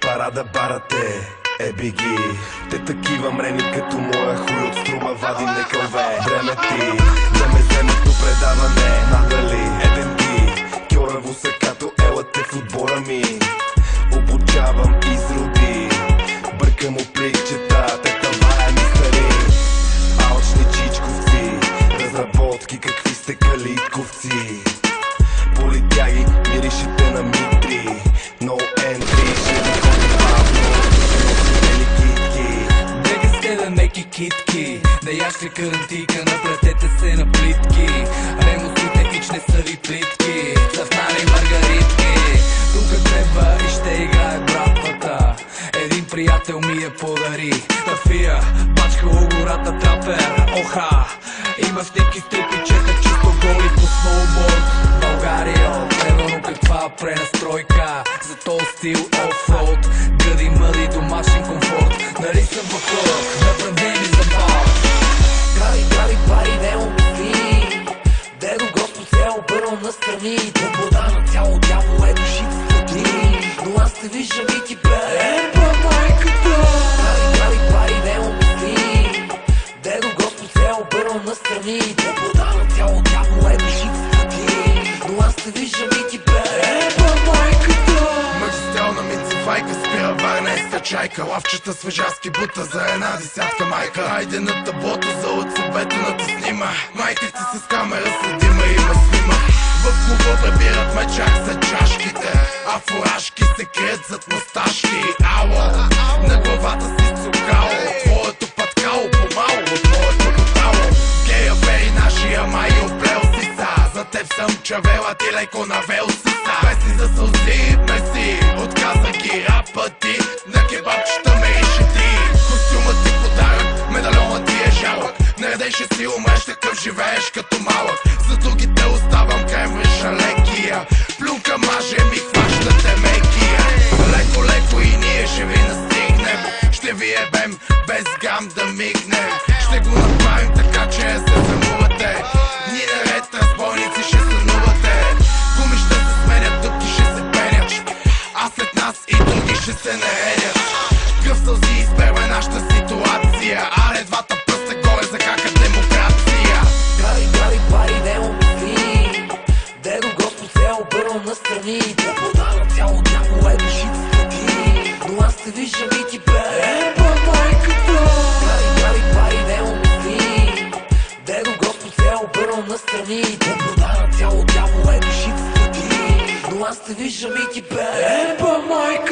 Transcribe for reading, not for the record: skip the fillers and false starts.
Парада барате, беги. Те такива мрени като моя хуй от Струма вади не кълве. Време ти да ме вземето предаване. Надали еден ти кьораво са като елате в отбора ми. Обучавам изроди, бъркам опликчета, те тавая ми стари. Алчни чичковци, разработки какви сте калитковци. Политяги, миришите на митри. No entry, ще ви ходи бавно. Носите китки. Бега сте да меки китки. Да яще карантика, напретете се на плитки. Ремусите ич не са ви плитки. Цъфнали маргаритки. Тука треба и ще играе братвата. Един приятел ми я подари. Тафия, бачка гората трапер. Оха, има снимки с три пичета, чисто голи по сноуборд. България, тревано каква пренастройка. За този стил оффроуд. Гъди мъди, домашен комфорт. Нали съм в клъб, направени за бал. Грави пари, не умисли. Дедо Господ се обърнал настрани. Свобода на цяло дявол душите стъпни. Но аз те виждам и ти берем майката. Грави пари, не умисли. Дедо Господ се обърнал настрани. Свобода на цяло дявол душите стъпни. Но аз те виждам и ти берем майката. Магистрална мицефайка спира варненска чайка. Лавчета свежарски бута за една десятка майка. Хайде на таблото за отцебето на те снима. Майките с камера следима има снима. В клуба прибират ме чак за чашките, а фуражки се крият зад мусташки. Ало, на главата си цукало. Твоето паткало помало от твоето бутало. Гея бей нашия май оплел си са. За теб съм чавела, ти леко навел си са. Песни за сълзи, меси, отказа ги рапа ти. На кебабчета ме иши ти. Костюмът ти подарък, медальонът ти е жалък. Наредеше си умреш, такъв живееш като малък. За другите оставам кремвреша лекия. Плюнка маже ми хващате мекия. Леко и ние ще ви настигнем. Ще ви ебем без грам да мигнем. Ще го направим така, че се замувате. Дни наред разбойници ще сънувате. Гуми ще се сменят, дупки ще се пенят. А след нас и други ще се наредят. Кръв сълзи изперва нашата ситуация. Аре двата пръста горе за кака демокрация. Грави пари, не умисли. Дедо Господ се обърнал настрани. Свобода на цяло дявол душите стъпни. Но аз те виждам и ти берем майката. Грави пари, не умисли. Дедо Господ се обърнал настрани. Свобода на цяло дявол душите стъпни. Но аз те виждам и ти берем майката.